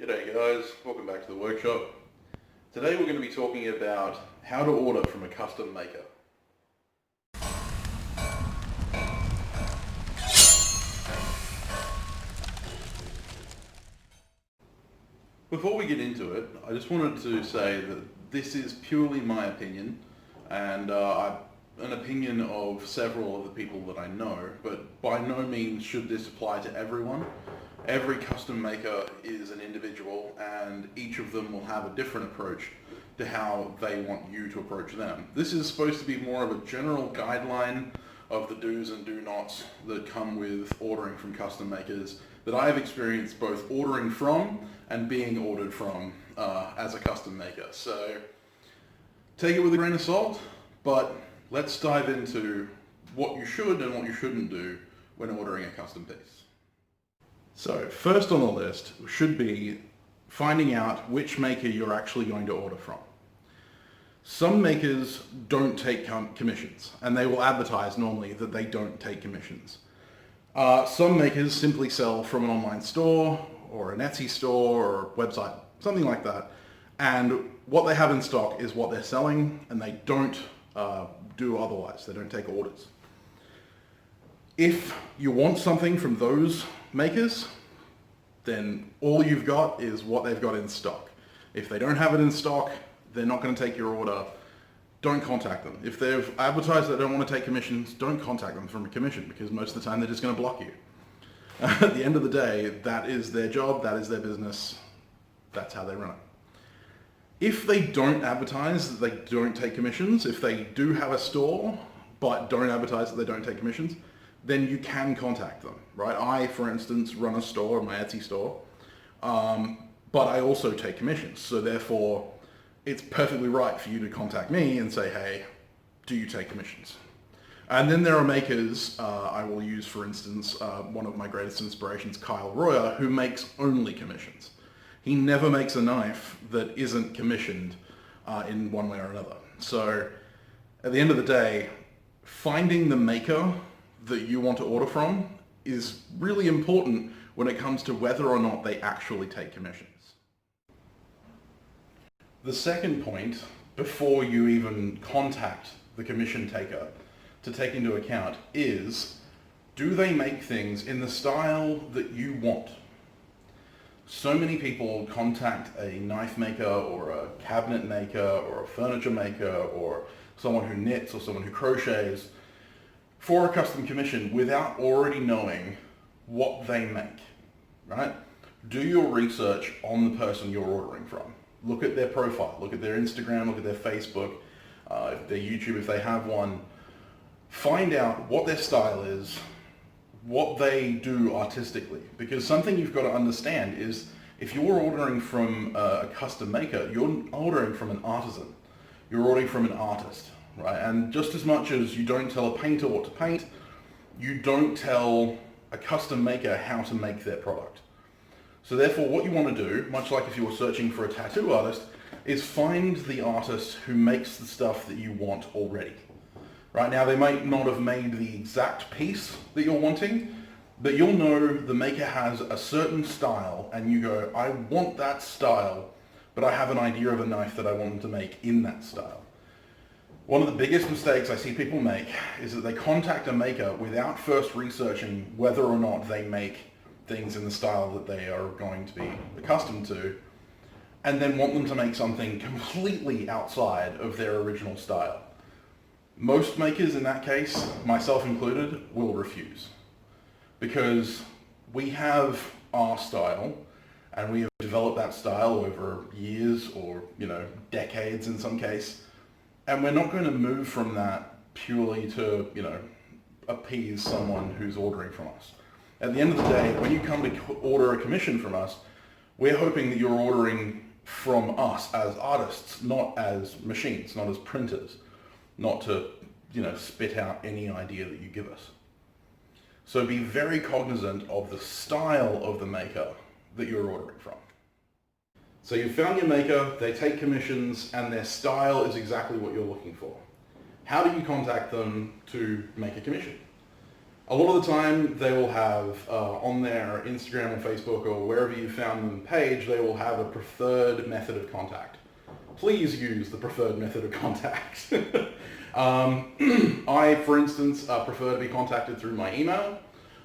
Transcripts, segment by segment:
G'day guys, welcome back to the workshop. Today we're going to be talking about how to order from a custom maker. Before we get into it, I just wanted to say that this is purely my opinion and an opinion of several of the people that I know, but by no means should this apply to everyone. Every custom maker is an individual and each of them will have a different approach to how they want you to approach them. This is supposed to be more of a general guideline of the do's and do nots that come with ordering from custom makers that I have experienced both ordering from and being ordered from as a custom maker. So take it with a grain of salt, but let's dive into what you should and what you shouldn't do when ordering a custom piece. So first on the list should be finding out which maker you're actually going to order from. Some makers don't take commissions, and they will advertise normally that they don't take commissions. Some makers simply sell from an online store or an Etsy store or a website, something like that, and what they have in stock is what they're selling, and they don't do otherwise. They don't take orders. If you want something from those makers, then all you've got is what they've got in stock. If they don't have it in stock, they're not going to take your order. Don't contact them. If they've advertised that they don't want to take commissions, don't contact them from a commission, because most of the time they're just going to block you. At the end of the day, that is their job, that is their business, that's how they run it. If they don't advertise that they don't take commissions, if they do have a store but don't advertise that they don't take commissions, then you can contact them, right? I, for instance, run a store, my Etsy store, but I also take commissions. So therefore, it's perfectly right for you to contact me and say, hey, do you take commissions? And then there are makers, I will use, for instance, one of my greatest inspirations, Kyle Royer, who makes only commissions. He never makes a knife that isn't commissioned in one way or another. So at the end of the day, finding the maker that you want to order from is really important when it comes to whether or not they actually take commissions. The second point, before you even contact the commission taker to take into account, is do they make things in the style that you want? So many people contact a knife maker or a cabinet maker or a furniture maker or someone who knits or someone who crochets for a custom commission without already knowing what they make, right? Do your research on the person you're ordering from. Look at their profile, look at their Instagram, look at their Facebook, their YouTube if they have one. Find out what their style is, what they do artistically, because something you've got to understand is if you're ordering from a custom maker, you're ordering from an artisan. You're ordering from an artist. Right, and just as much as you don't tell a painter what to paint, you don't tell a custom maker how to make their product. So therefore what you want to do, much like if you were searching for a tattoo artist, is find the artist who makes the stuff that you want already. Right, now they might not have made the exact piece that you're wanting, but you'll know the maker has a certain style and you go, I want that style, but I have an idea of a knife that I want them to make in that style. One of the biggest mistakes I see people make is that they contact a maker without first researching whether or not they make things in the style that they are going to be accustomed to, and then want them to make something completely outside of their original style. Most makers in that case, myself included, will refuse. Because we have our style, and we have developed that style over years or, decades in some case. And we're not going to move from that purely to, appease someone who's ordering from us. At the end of the day, when you come to order a commission from us, we're hoping that you're ordering from us as artists, not as machines, not as printers, not to, spit out any idea that you give us. So be very cognizant of the style of the maker that you're ordering from. So you've found your maker, they take commissions, and their style is exactly what you're looking for. How do you contact them to make a commission? A lot of the time they will have on their Instagram or Facebook or wherever you found them page, they will have a preferred method of contact. Please use the preferred method of contact. I, for instance, prefer to be contacted through my email,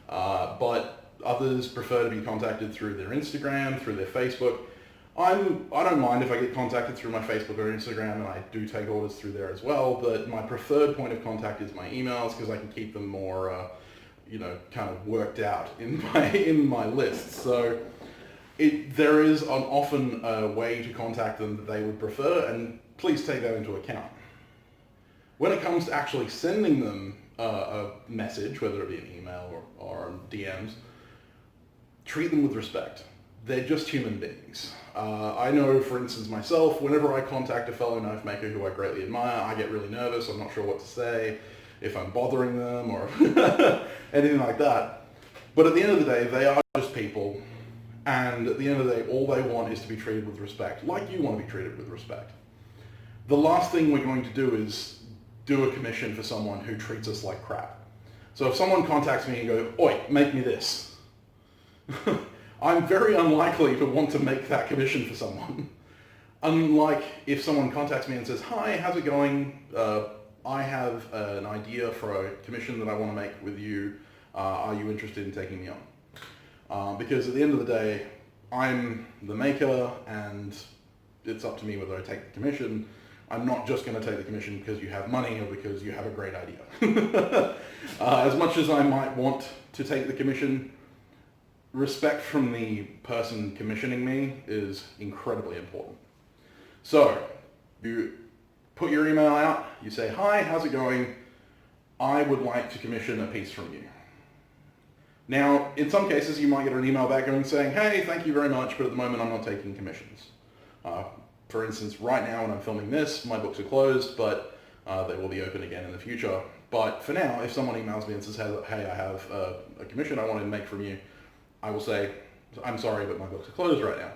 but others prefer to be contacted through their Instagram, through their Facebook. I don't mind if I get contacted through my Facebook or Instagram, and I do take orders through there as well, but my preferred point of contact is my emails because I can keep them more, kind of worked out in my list. So there is often a way to contact them that they would prefer, and please take that into account. When it comes to actually sending them a message, whether it be an email or DMs, treat them with respect. They're just human beings. I know, for instance, myself, whenever I contact a fellow knife maker who I greatly admire, I get really nervous. I'm not sure what to say, if I'm bothering them or anything like that. But at the end of the day, they are just people. And at the end of the day, all they want is to be treated with respect, like you want to be treated with respect. The last thing we're going to do is do a commission for someone who treats us like crap. So if someone contacts me and goes, "Oi, make me this," I'm very unlikely to want to make that commission for someone. Unlike if someone contacts me and says, "Hi, how's it going? I have an idea for a commission that I want to make with you. Are you interested in taking me on?" Because at the end of the day, I'm the maker and it's up to me whether I take the commission. I'm not just going to take the commission because you have money or because you have a great idea. As much as I might want to take the commission, respect from the person commissioning me is incredibly important. So, you put your email out, you say, "Hi, how's it going? I would like to commission a piece from you." Now, in some cases, you might get an email back going saying, "Hey, thank you very much, but at the moment I'm not taking commissions." For instance, right now when I'm filming this, my books are closed, but they will be open again in the future. But for now, if someone emails me and says, "Hey, I have a commission I want to make from you," I will say, "I'm sorry, but my books are closed right now."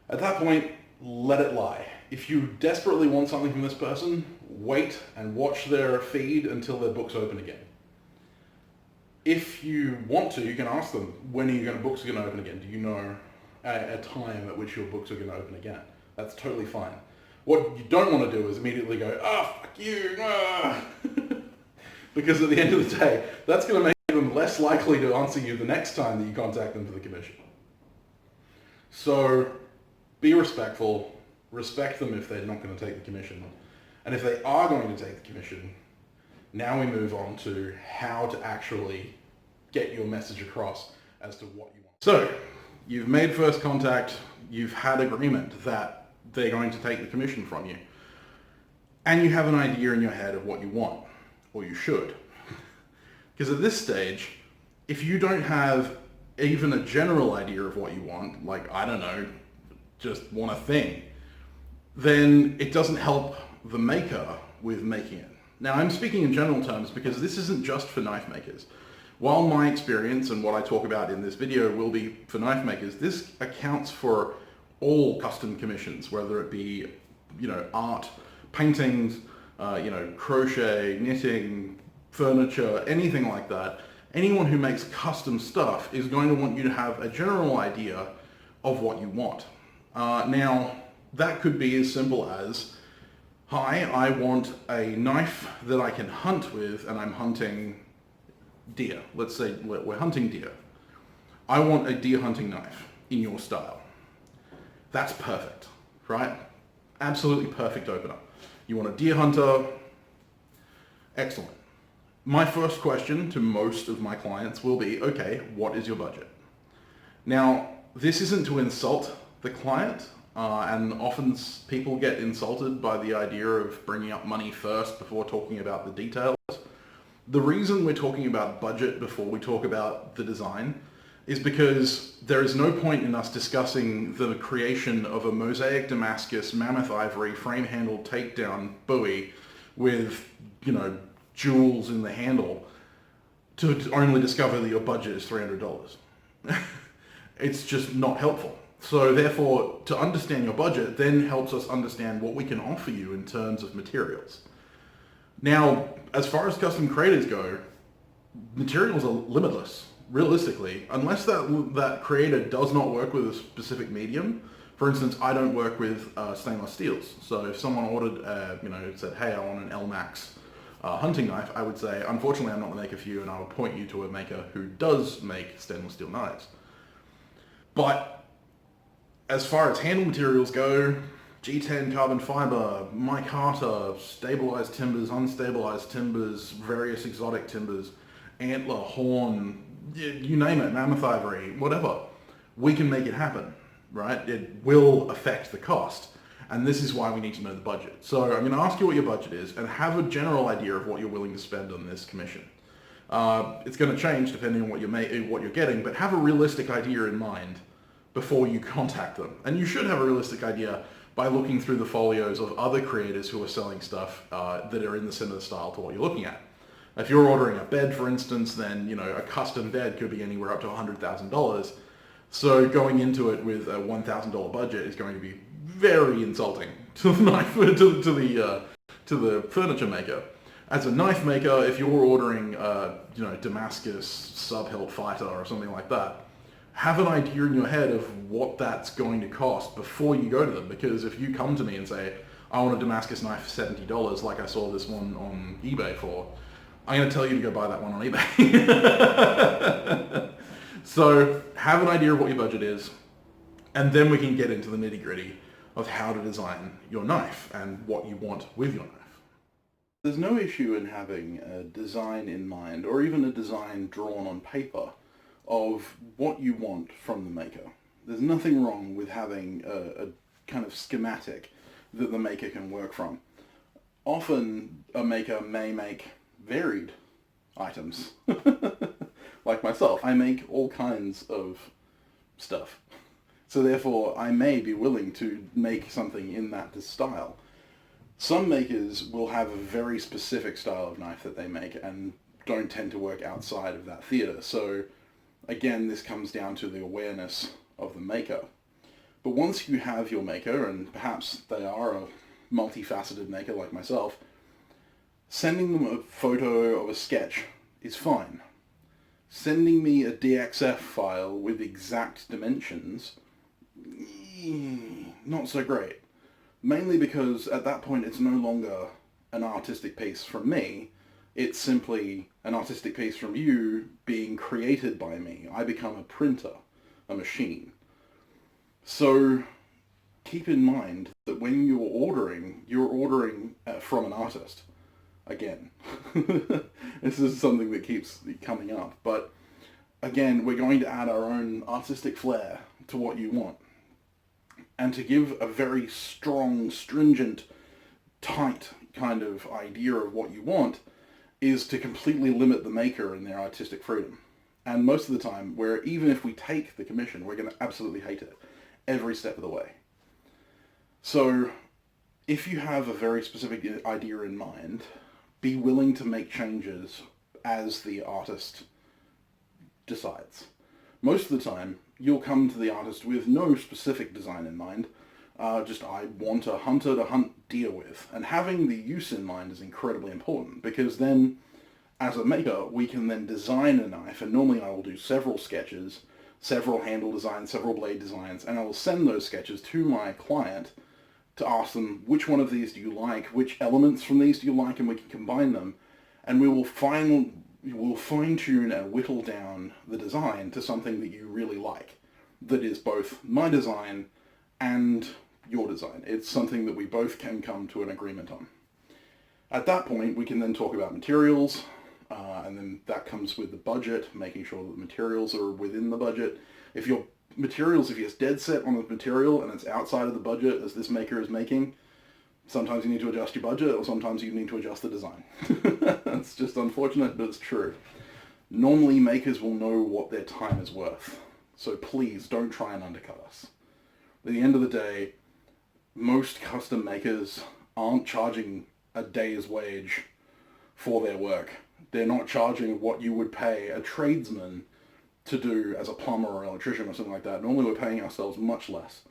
At that point, let it lie. If you desperately want something from this person, wait and watch their feed until their books open again. If you want to, you can ask them, "When are your books going to open again? Do you know a time at which your books are going to open again?" That's totally fine. What you don't want to do is immediately go, "Fuck you," because at the end of the day, that's going to make them less likely to answer you the next time that you contact them for the commission. So be respectful, respect them if they're not going to take the commission. And if they are going to take the commission, now we move on to how to actually get your message across as to what you want. So you've made first contact, you've had agreement that they're going to take the commission from you, and you have an idea in your head of what you want, or you should. Because at this stage, if you don't have even a general idea of what you want, like, I don't know, just want a thing, then it doesn't help the maker with making it. Now, I'm speaking in general terms because this isn't just for knife makers. While my experience and what I talk about in this video will be for knife makers, this accounts for all custom commissions, whether it be, art, paintings, crochet, knitting, furniture, anything like that. Anyone who makes custom stuff is going to want you to have a general idea of what you want. Now, that could be as simple as, "Hi, I want a knife that I can hunt with, and I'm hunting deer." Let's say we're hunting deer. "I want a deer hunting knife in your style." That's perfect, right? Absolutely perfect opener. You want a deer hunter? Excellent. My first question to most of my clients will be, "Okay, what is your budget?" Now, this isn't to insult the client, and often people get insulted by the idea of bringing up money first before talking about the details. The reason we're talking about budget before we talk about the design is because there is no point in us discussing the creation of a mosaic Damascus mammoth ivory frame-handled takedown buoy with, jewels in the handle to only discover that your budget is $300. It's just not helpful. So therefore, to understand your budget then helps us understand what we can offer you in terms of materials. Now, as far as custom creators go, materials are limitless, realistically, unless that creator does not work with a specific medium. For instance, I don't work with stainless steels. So if someone ordered, said, hey, I want an L-Max hunting knife, I would say, unfortunately, I'm not the maker for you, and I would point you to a maker who does make stainless steel knives. But as far as handle materials go, G10 carbon fiber, micarta, stabilized timbers, unstabilized timbers, various exotic timbers, antler, horn, you name it, mammoth ivory, whatever. We can make it happen, right? It will affect the cost. And this is why we need to know the budget. So I'm going to ask you what your budget is and have a general idea of what you're willing to spend on this commission. It's going to change depending on what you're getting, but have a realistic idea in mind before you contact them. And you should have a realistic idea by looking through the folios of other creators who are selling stuff that are in the similar style to what you're looking at. If you're ordering a bed, for instance, then a custom bed could be anywhere up to $100,000. So going into it with a $1,000 budget is going to be very insulting to the knife to the furniture maker. As a knife maker, if you're ordering Damascus sub-hilt fighter or something like that, have an idea in your head of what that's going to cost before you go to them. Because if you come to me and say, I want a Damascus knife for $70, like I saw this one on eBay for, I'm going to tell you to go buy that one on eBay. So have an idea of what your budget is, and then we can get into the nitty-gritty of how to design your knife and what you want with your knife. There's no issue in having a design in mind, or even a design drawn on paper, of what you want from the maker. There's nothing wrong with having a kind of schematic that the maker can work from. Often a maker may make varied items. Like myself, I make all kinds of stuff. So therefore, I may be willing to make something in that style. Some makers will have a very specific style of knife that they make and don't tend to work outside of that theater. So again, this comes down to the awareness of the maker. But once you have your maker, and perhaps they are a multifaceted maker like myself, sending them a photo of a sketch is fine. Sending me a DXF file with exact dimensions, not so great. Mainly because at that point it's no longer an artistic piece from me, it's simply an artistic piece from you being created by me. I become a printer, a machine. So keep in mind that when you're ordering from an artist. Again, this is something that keeps coming up, but again, we're going to add our own artistic flair to what you want. And to give a very strong, stringent, tight kind of idea of what you want is to completely limit the maker in their artistic freedom. And most of the time, even if we take the commission, we're going to absolutely hate it every step of the way. So if you have a very specific idea in mind, be willing to make changes as the artist decides. Most of the time, you'll come to the artist with no specific design in mind, just I want a hunter to hunt deer with. And having the use in mind is incredibly important, because then, as a maker, we can then design a knife, and normally I will do several sketches, several handle designs, several blade designs, and I will send those sketches to my client to ask them, which one of these do you like, which elements from these do you like, and we can combine them, and we will fine-tune and whittle down the design to something that you really like, that is both my design and your design. It's something that we both can come to an agreement on. At that point, we can then talk about materials, and then that comes with the budget, making sure that the materials are within the budget. If you're dead set on the material and it's outside of the budget as this maker is making, sometimes you need to adjust your budget, or sometimes you need to adjust the design. It's just unfortunate, but it's true. Normally, makers will know what their time is worth, so please don't try and undercut us. At the end of the day, most custom makers aren't charging a day's wage for their work. They're not charging what you would pay a tradesman to do as a plumber or electrician or something like that. Normally we're paying ourselves much less.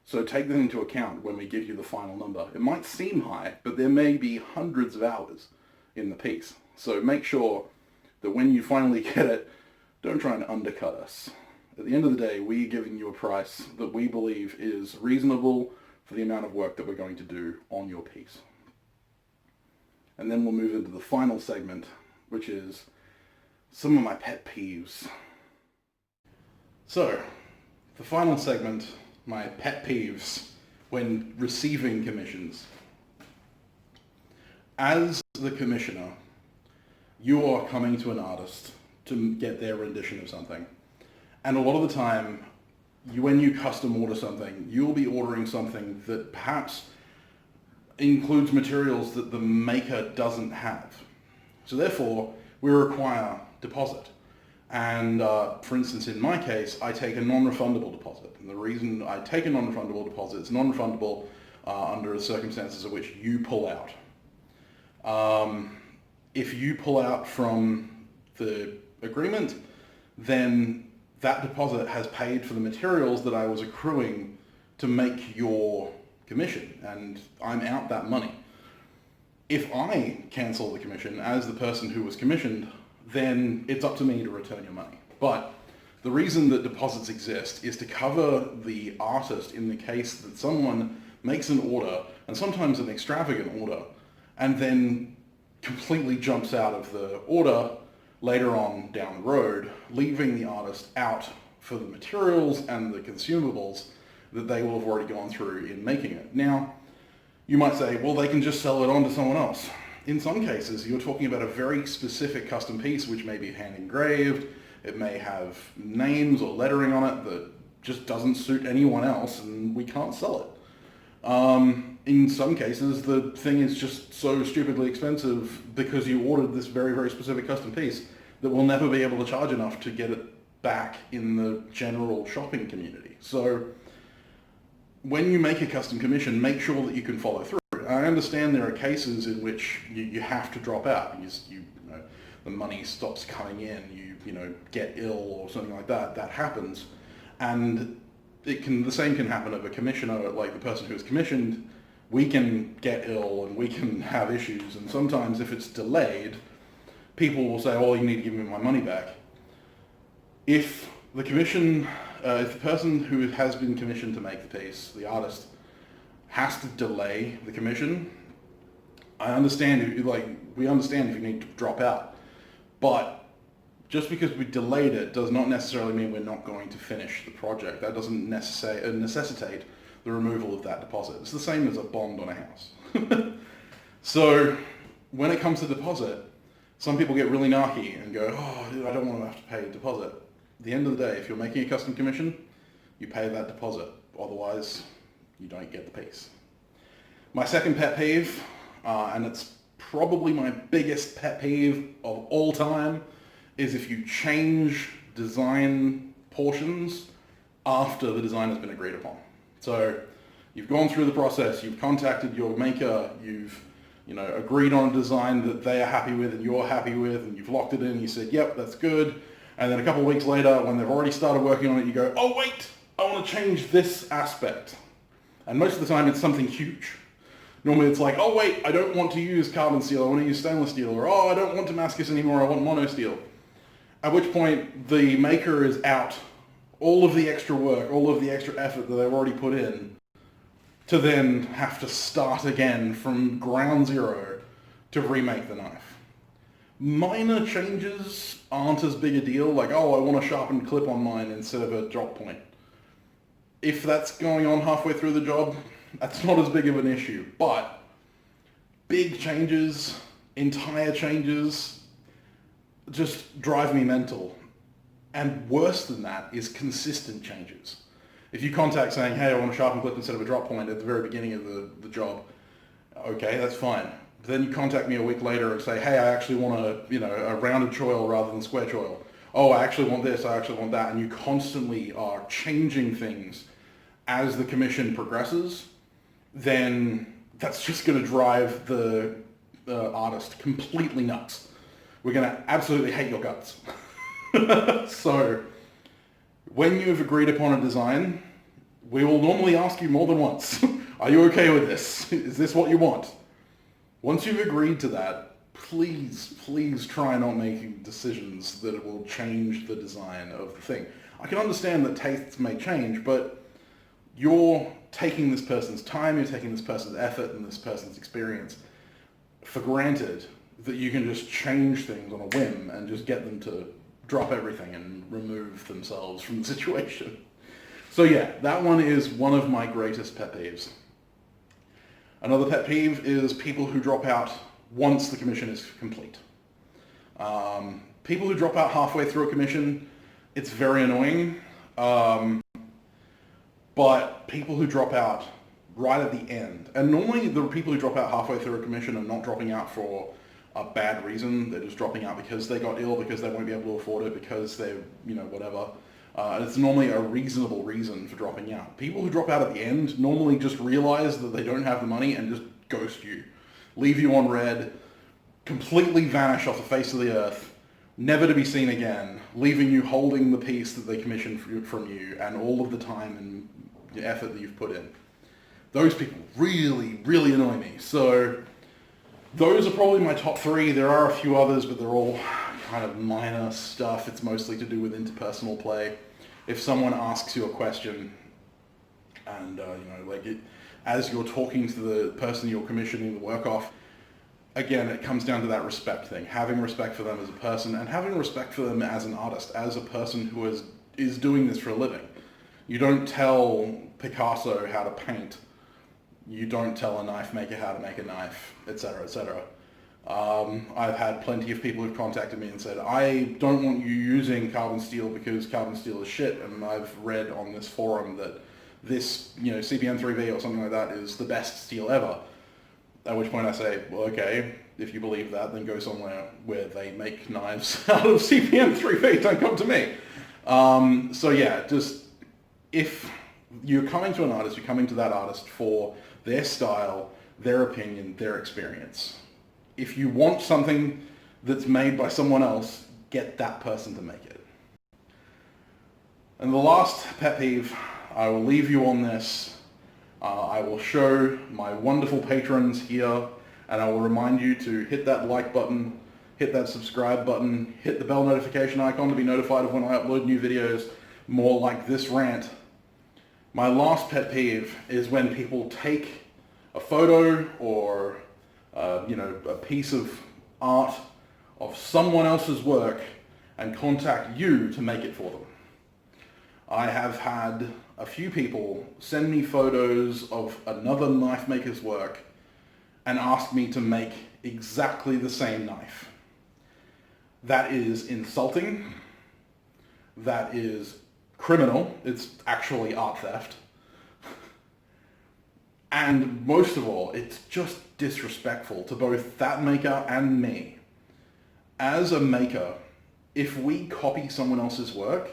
So take that into account when we give you the final number. It might seem high, but there may be hundreds of hours in the piece. So make sure that when you finally get it, don't try and undercut us. At the end of the day, we're giving you a price that we believe is reasonable for the amount of work that we're going to do on your piece. And then we'll move into the final segment, which is some of my pet peeves. So, the final segment, my pet peeves when receiving commissions. As the commissioner, you are coming to an artist to get their rendition of something. And a lot of the time, when you custom order something, you'll be ordering something that perhaps includes materials that the maker doesn't have. So therefore, we require deposit. And for instance, in my case, I take a non-refundable deposit. And the reason I take a non-refundable deposit, it's non-refundable under the circumstances in which you pull out. If you pull out from the agreement, then that deposit has paid for the materials that I was accruing to make your commission, and I'm out that money. If I cancel the commission as the person who was commissioned, then it's up to me to return your money. But the reason that deposits exist is to cover the artist in the case that someone makes an order, and sometimes an extravagant order, and then completely jumps out of the order later on down the road, leaving the artist out for the materials and the consumables that they will have already gone through in making it. Now, you might say, well, they can just sell it on to someone else. In some cases, you're talking about a very specific custom piece which may be hand engraved, it may have names or lettering on it that just doesn't suit anyone else, and we can't sell it. In some cases, the thing is just so stupidly expensive because you ordered this very, very specific custom piece that we'll never be able to charge enough to get it back in the general shopping community. So when you make a custom commission, make sure that you can follow through. I understand there are cases in which you have to drop out. You know, the money stops coming in, you know, get ill or something like that. That happens. And the same can happen of a commissioner, like the person who is commissioned. We can get ill and we can have issues, and sometimes if it's delayed, people will say, oh, you need to give me my money back. If the person who has been commissioned to make the piece, the artist, has to delay the commission, we understand if you need to drop out. But just because we delayed it does not necessarily mean we're not going to finish the project. That doesn't necessitate the removal of that deposit. It's the same as a bond on a house. So when it comes to deposit, some people get really narky and go, oh, I don't want to have to pay a deposit. At the end of the day, if you're making a custom commission, you pay that deposit. Otherwise, you don't get the piece. My second pet peeve, and it's probably my biggest pet peeve of all time, is if you change design portions after the design has been agreed upon. So you've gone through the process, you've contacted your maker, you've agreed on a design that they are happy with and you're happy with, and you've locked it in and you said, yep, that's good. And then a couple of weeks later, when they've already started working on it, you go, oh wait, I want to change this aspect. And most of the time it's something huge. Normally it's like, oh wait, I don't want to use carbon steel, I want to use stainless steel, or oh, I don't want Damascus anymore, I want mono steel. At which point the maker is out all of the extra work, all of the extra effort that they've already put in, to then have to start again from ground zero to remake the knife. Minor changes aren't as big a deal, like, oh, I want a sharpened clip on mine instead of a drop point. If that's going on halfway through the job, that's not as big of an issue. But big changes, entire changes, just drive me mental. And worse than that is consistent changes. If you contact saying, hey, I want a sharpened clip instead of a drop point at the very beginning of the job, okay, that's fine. But then you contact me a week later and say, hey, I actually want a rounded choil rather than square choil. Oh, I actually want this, I actually want that. And you constantly are changing things as the commission progresses, then that's just going to drive the artist completely nuts. We're going to absolutely hate your guts. So, when you have agreed upon a design, we will normally ask you more than once, are you okay with this? Is this what you want? Once you've agreed to that, please try not making decisions that will change the design of the thing. I can understand that tastes may change, but you're taking this person's time, you're taking this person's effort and this person's experience for granted that you can just change things on a whim and just get them to drop everything and remove themselves from the situation. So yeah, that one is one of my greatest pet peeves. Another pet peeve is people who drop out once the commission is complete. People who drop out halfway through a commission, it's very annoying. But people who drop out right at the end, and normally the people who drop out halfway through a commission are not dropping out for a bad reason. They're just dropping out because they got ill, because they won't be able to afford it, because they're, whatever. It's normally a reasonable reason for dropping out. People who drop out at the end normally just realize that they don't have the money and just ghost you. Leave you on red, completely vanish off the face of the earth, never to be seen again, leaving you holding the piece that they commissioned from you and all of the time and the effort that you've put in. Those people really, really annoy me. So those are probably my top three. There are a few others, but they're all kind of minor stuff. It's mostly to do with interpersonal play. If someone asks you a question and, as you're talking to the person you're commissioning the work off, again, it comes down to that respect thing. Having respect for them as a person and having respect for them as an artist, as a person who is doing this for a living. You don't tell Picasso how to paint. You don't tell a knife maker how to make a knife, etc., etc. I've had plenty of people who've contacted me and said, I don't want you using carbon steel because carbon steel is shit, and I've read on this forum that this, CPM 3V or something like that is the best steel ever. At which point I say, well, okay, if you believe that, then go somewhere where they make knives out of CPM 3V, don't come to me. So yeah, just, if you're coming to an artist, you're coming to that artist for their style, their opinion, their experience. If you want something that's made by someone else, get that person to make it. And the last pet peeve, I will leave you on this. I will show my wonderful patrons here, and I will remind you to hit that like button, hit that subscribe button, hit the bell notification icon to be notified of when I upload new videos, more like this rant. My last pet peeve is when people take a photo or a piece of art of someone else's work and contact you to make it for them. I have had a few people send me photos of another knife maker's work and ask me to make exactly the same knife. That is insulting. That is criminal. It's actually art theft. And most of all, it's just disrespectful to both that maker and me. As a maker, if we copy someone else's work,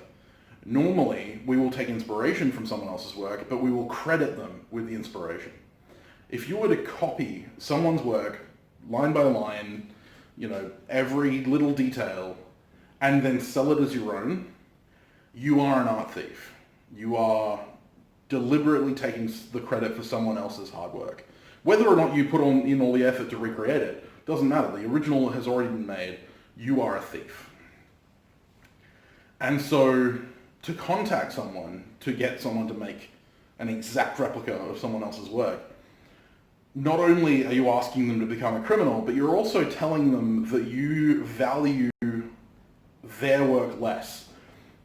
normally we will take inspiration from someone else's work, but we will credit them with the inspiration. If you were to copy someone's work, line by line, every little detail, and then sell it as your own, you are an art thief. You are deliberately taking the credit for someone else's hard work. Whether or not you put in all the effort to recreate it, doesn't matter. The original has already been made. You are a thief. And so to contact someone, to get someone to make an exact replica of someone else's work, not only are you asking them to become a criminal, but you're also telling them that you value their work less.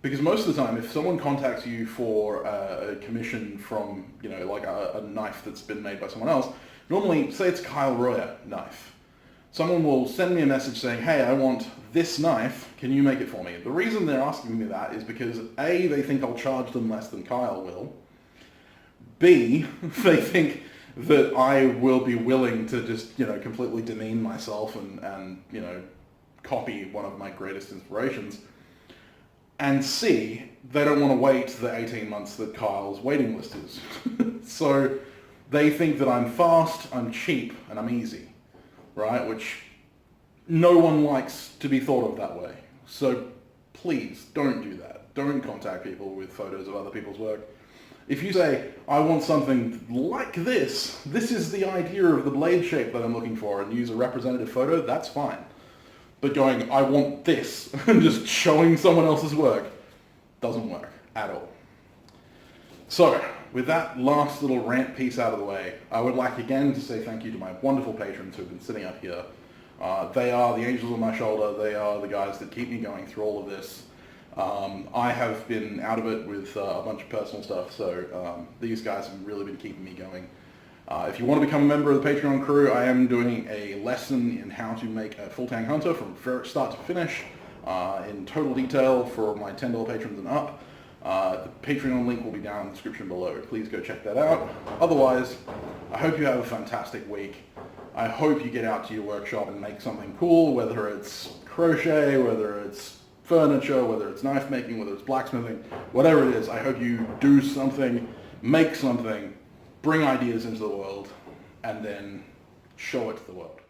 Because most of the time, if someone contacts you for a commission from, a knife that's been made by someone else, normally, say it's a Kyle Royer knife. Someone will send me a message saying, hey, I want this knife, can you make it for me? The reason they're asking me that is because A, they think I'll charge them less than Kyle will. B, they think that I will be willing to just, completely demean myself and copy one of my greatest inspirations. And C, they don't want to wait the 18 months that Kyle's waiting list is. So they think that I'm fast, I'm cheap, and I'm easy, right? Which no one likes to be thought of that way. So please don't do that. Don't contact people with photos of other people's work. If you say, I want something like this is the idea of the blade shape that I'm looking for, and use a representative photo, that's fine. But going, I want this, and just showing someone else's work, doesn't work at all. So, with that last little rant piece out of the way, I would like again to say thank you to my wonderful patrons who have been sitting up here. They are the angels on my shoulder. They are the guys that keep me going through all of this. I have been out of it with a bunch of personal stuff, so these guys have really been keeping me going. If you want to become a member of the Patreon crew, I am doing a lesson in how to make a full-tank hunter from start to finish in total detail for my $10 patrons and up. The Patreon link will be down in the description below. Please go check that out. Otherwise, I hope you have a fantastic week. I hope you get out to your workshop and make something cool, whether it's crochet, whether it's furniture, whether it's knife making, whether it's blacksmithing, whatever it is. I hope you do something, make something, bring ideas into the world, and then show it to the world.